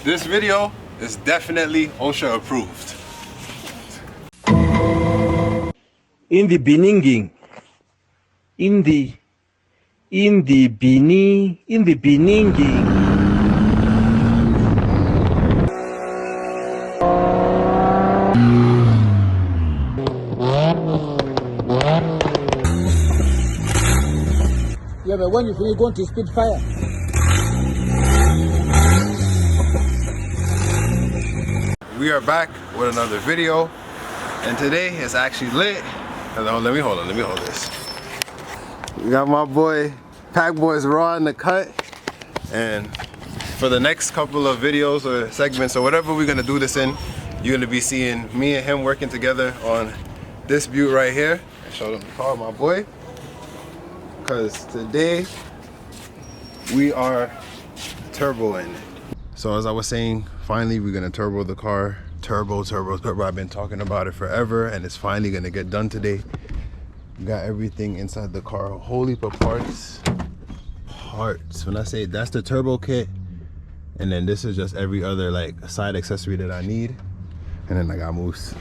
This video is definitely OSHA approved. In the beginning, in the beginning. Yeah, but when you're going to speed fire. We are back with another video, and today is actually lit. Hello, let me hold this. We got my boy Pack Boys Raw in the cut, and for the next couple of videos or segments or whatever we're gonna do this in, you're gonna be seeing me and him working together on this butte right here. I showed him the car, my boy, because today we are turboing it. So as I was saying, finally we're gonna turbo the car. Turbo. I've been talking about it forever, and it's finally gonna get done today. Got everything inside the car, a whole heap of parts. When I say that's the turbo kit, and then this is just every other like side accessory that I need, and then I got Moose.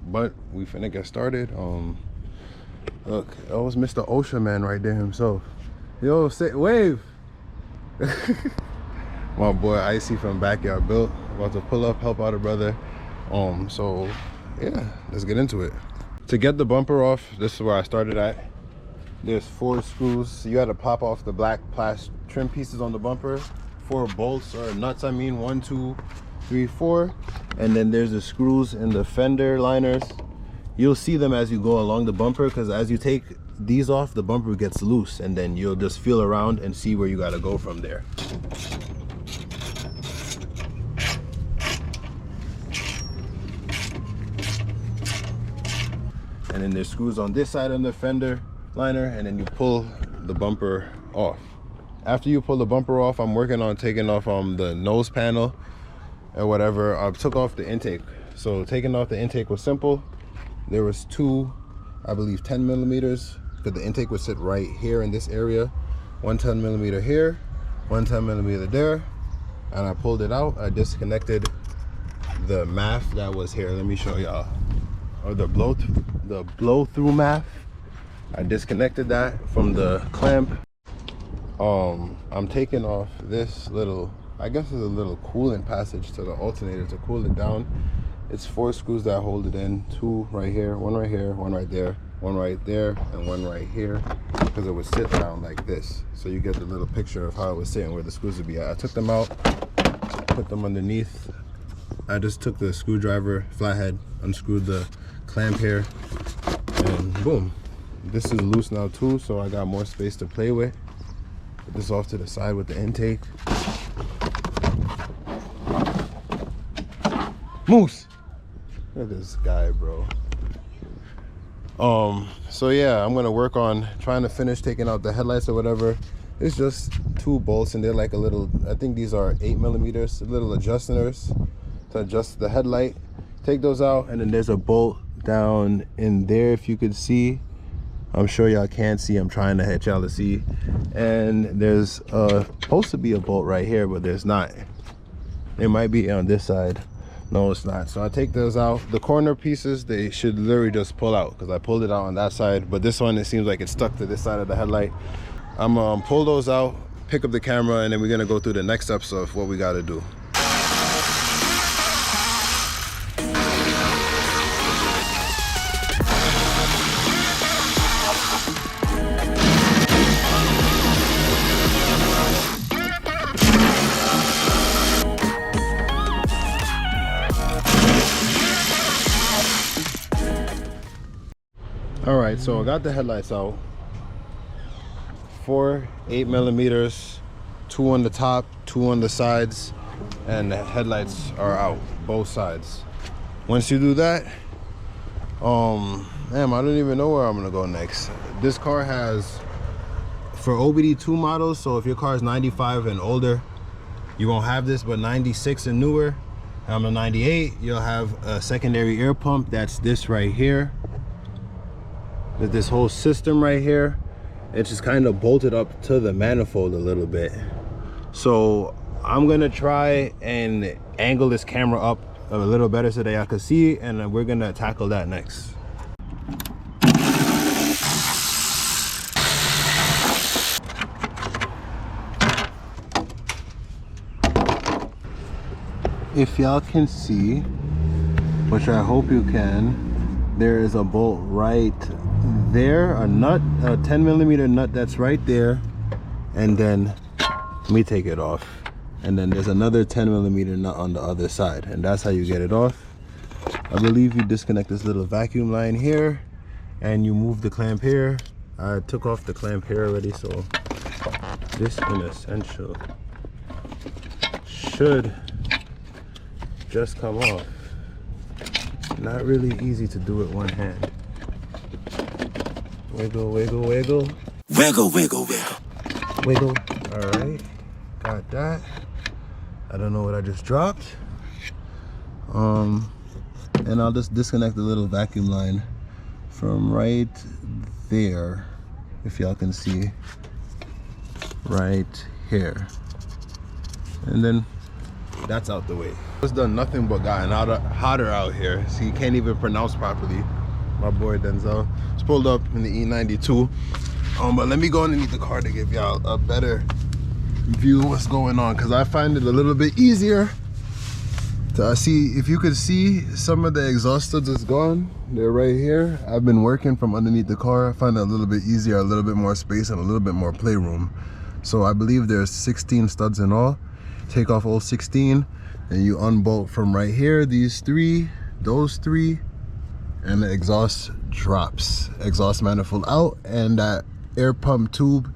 But we finna get started. Look, that was Mr. OSHA man right there himself. Yo, say wave. My boy Icy from Backyard Built, about to pull up, help out a brother. So yeah, let's get into it. To get the bumper off, this is where I started at. There's 4 screws. You got to pop off the black plastic trim pieces on the bumper. 4 bolts or nuts, I mean, 1, 2, 3, 4. And then there's the screws in the fender liners. You'll see them as you go along the bumper, because as you take these off, the bumper gets loose, and then you'll just feel around and see where you got to go from there. And then there's screws on this side of the fender liner, and then you pull the bumper off. After you pull the bumper off, I'm working on taking off the nose panel or whatever. I took off the intake. So taking off the intake was simple. There was 2, I believe 10 millimeters, because the intake would sit right here in this area. 1 10 millimeter here, 1 10 millimeter there, and I pulled it out. I disconnected the MAF that was here. Let me show y'all. Or the blow through MAF. I disconnected that from the clamp. I'm taking off this little, I guess it's a little coolant passage to the alternator to cool it down. It's 4 screws that hold it in. 2 right here, 1 right here, 1 right there, 1 right there, and 1 right here, because it would sit down like this. So you get the little picture of how it was sitting, where the screws would be at. I took them out, put them underneath. I just took the screwdriver, flathead, unscrewed the clamp here, and boom. This is loose now too, so I got more space to play with. Put this off to the side with the intake. Moose! Look at this guy, bro. So yeah, I'm gonna work on trying to finish taking out the headlights or whatever. It's just 2 bolts, and they're like a little, I think these are 8 millimeters, little adjusters to adjust the headlight. Take those out, and then there's a bolt down in there, if you could see. I'm sure y'all can't see, I'm trying to get y'all to see. And there's supposed to be a bolt right here, but there's not. It might be on this side. No, it's not. So I take those out. The corner pieces, they should literally just pull out, because I pulled it out on that side, but this one, it seems like it's stuck to this side of the headlight. I'm gonna pull those out, pick up the camera, and then we're gonna go through the next steps of what we gotta do. All right, so I got the headlights out. 4 8 millimeters, 2 on the top, 2 on the sides, and the headlights are out, both sides. Once you do that, damn, I don't even know where I'm gonna go next. This car has, for OBD2 models, so if your car is 95 and older, you won't have this, but 96 and newer, I'm a 98, you'll have a secondary air pump. That's this right here. There's this whole system right here. It's just kind of bolted up to the manifold a little bit. So I'm gonna try and angle this camera up a little better so that y'all can see, and we're gonna tackle that next. If y'all can see, which I hope you can, there is a bolt right there, a nut, a 10mm nut that's right there, and then let me take it off, and then there's another 10mm nut on the other side, and that's how you get it off. I believe you disconnect this little vacuum line here and you move the clamp here. I took off the clamp here already, so this in essential should just come off. Not really easy to do with one hand. Wiggle, wiggle, wiggle. Wiggle, wiggle, wiggle. Wiggle. All right, got that. I don't know what I just dropped. And I'll just disconnect the little vacuum line from right there, if y'all can see, right here. And then that's out the way. It's done nothing but gotten hotter out here. See, you can't even pronounce properly. My boy Denzel. It's pulled up in the E92. But let me go underneath the car to give y'all a better view of what's going on, because I find it a little bit easier to see. If you could see, some of the exhaust studs is gone. They're right here. I've been working from underneath the car. I find it a little bit easier, a little bit more space, and a little bit more playroom. So I believe there's 16 studs in all. Take off all 16 and you unbolt from right here, these three, those three, and the exhaust drops. Exhaust manifold out, and that air pump tube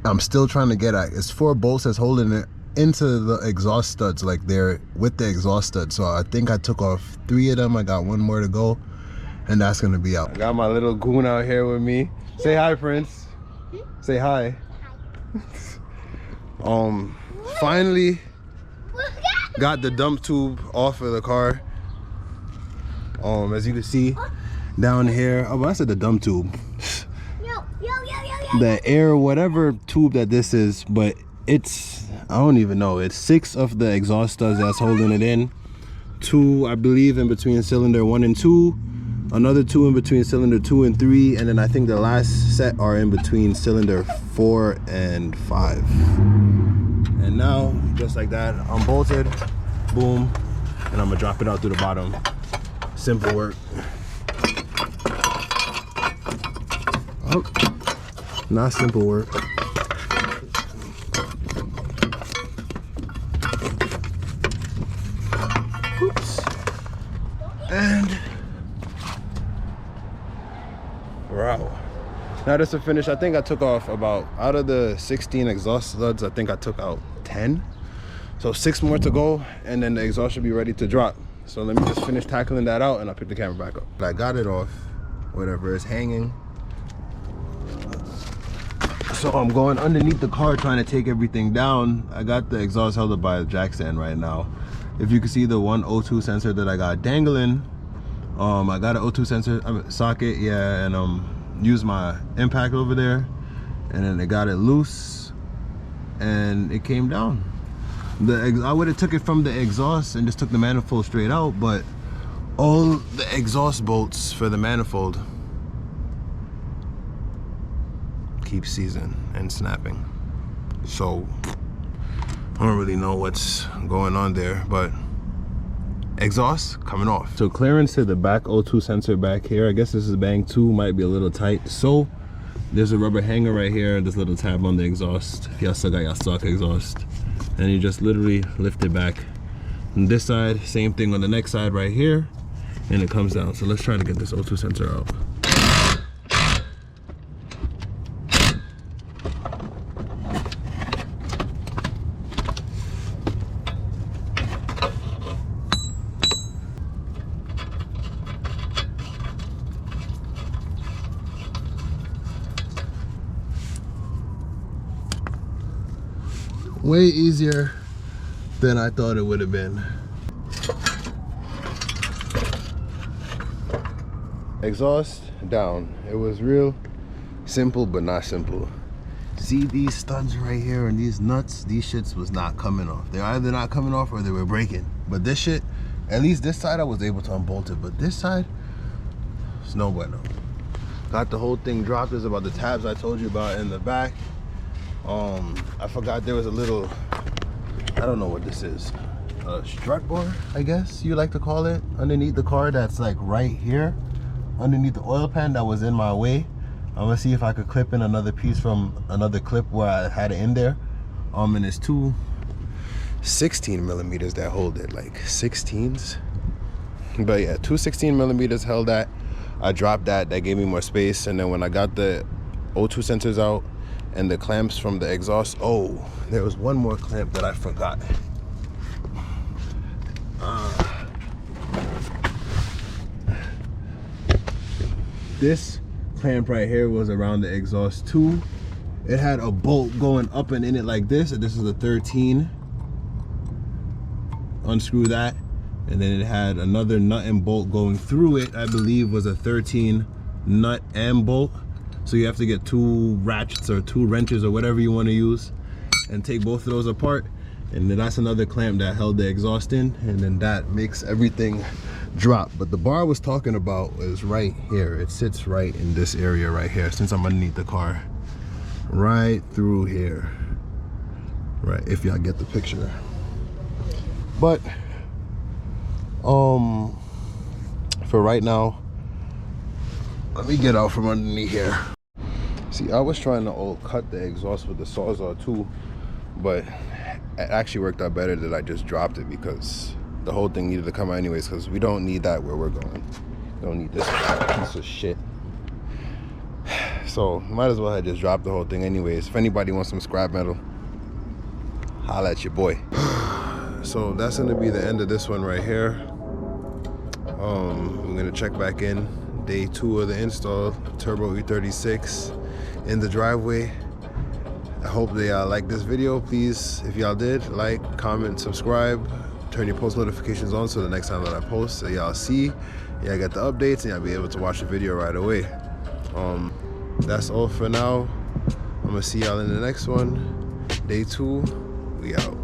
I'm still trying to get at. It's 4 bolts that's holding it into the exhaust studs, like they're with the exhaust studs. So I think I took off 3 of them. I got 1 more to go, and that's gonna be out. I got my little goon out here with me. Say hi, Prince. Say hi. Finally got the dump tube off of the car. As you can see down here, oh, I said the dump tube. The air, whatever tube that this is, but it's, I don't even know, it's 6 of the exhaust studs that's holding it in. 2, I believe, in between cylinder 1 and 2, another 2 in between cylinder 2 and 3, and then I think the last set are in between cylinder 4 and 5. And now, just like that, unbolted, boom, and I'm gonna drop it out through the bottom. Simple work. Oh, not simple work. Oops. And wow. Now this is finished. I think I took off about, out of the 16 exhaust studs, I think I took out 10. So 6 more to go, and then the exhaust should be ready to drop. So let me just finish tackling that out, and I'll pick the camera back up. I got it off, whatever is hanging. So I'm going underneath the car trying to take everything down. I got the exhaust held up by a jack stand right now. If you can see the one O2 sensor that I got dangling, I got an O2 sensor socket, yeah, and used my impact over there, and then it got it loose, and it came down. I would have took it from the exhaust and just took the manifold straight out, but all the exhaust bolts for the manifold keep seizing and snapping. So I don't really know what's going on there, but exhaust coming off. So clearance to the back O2 sensor back here, I guess this is bang 2, might be a little tight. So there's a rubber hanger right here, this little tab on the exhaust. If y'all still got your stock exhaust, and you just literally lift it back. On this side, same thing on the next side right here, and it comes down. So let's try to get this O2 sensor out. Way easier than I thought it would have been. Exhaust down. It was real simple, but not simple. See these studs right here and these nuts, these shits was not coming off. They're either not coming off or they were breaking. But this shit, at least this side I was able to unbolt it, but this side, it's no bueno. Got the whole thing dropped. There's about the tabs I told you about in the back. I forgot there was a little, I don't know what this is, a strut bar, I guess you like to call it, underneath the car that's like right here, underneath the oil pan that was in my way. I'm gonna see if I could clip in another piece from another clip where I had it in there. And it's two 16 millimeters that hold it, like 16s. But yeah, two 16 millimeters held that. I dropped that gave me more space. And then when I got the O2 sensors out and the clamps from the exhaust, oh, there was one more clamp that I forgot. This clamp right here was around the exhaust too. It had a bolt going up and in it like this, and this is a 13. Unscrew that, and then it had another nut and bolt going through it. I believe was a 13 nut and bolt. So you have to get two ratchets or two wrenches or whatever you want to use and take both of those apart. And then that's another clamp that held the exhaust in, and then that makes everything drop. But the bar I was talking about is right here. It sits right in this area right here, since I'm underneath the car. Right through here. Right, if y'all get the picture. But for right now, let me get out from underneath here. See, I was trying to cut the exhaust with the Sawzall too, but it actually worked out better that I just dropped it, because the whole thing needed to come out anyways, because we don't need that where we're going. We don't need this piece of shit. So might as well have just dropped the whole thing anyways. If anybody wants some scrap metal, holla at your boy. So that's gonna be the end of this one right here. I'm gonna check back in day 2 of the install. Turbo E36 in the driveway. I hope they like this video. Please, if y'all did, like, comment, subscribe, turn your post notifications on so the next time that I post, so y'all see, y'all get the updates, and y'all be able to watch the video right away. That's all for now. I'm gonna see y'all in the next one. Day 2, we out.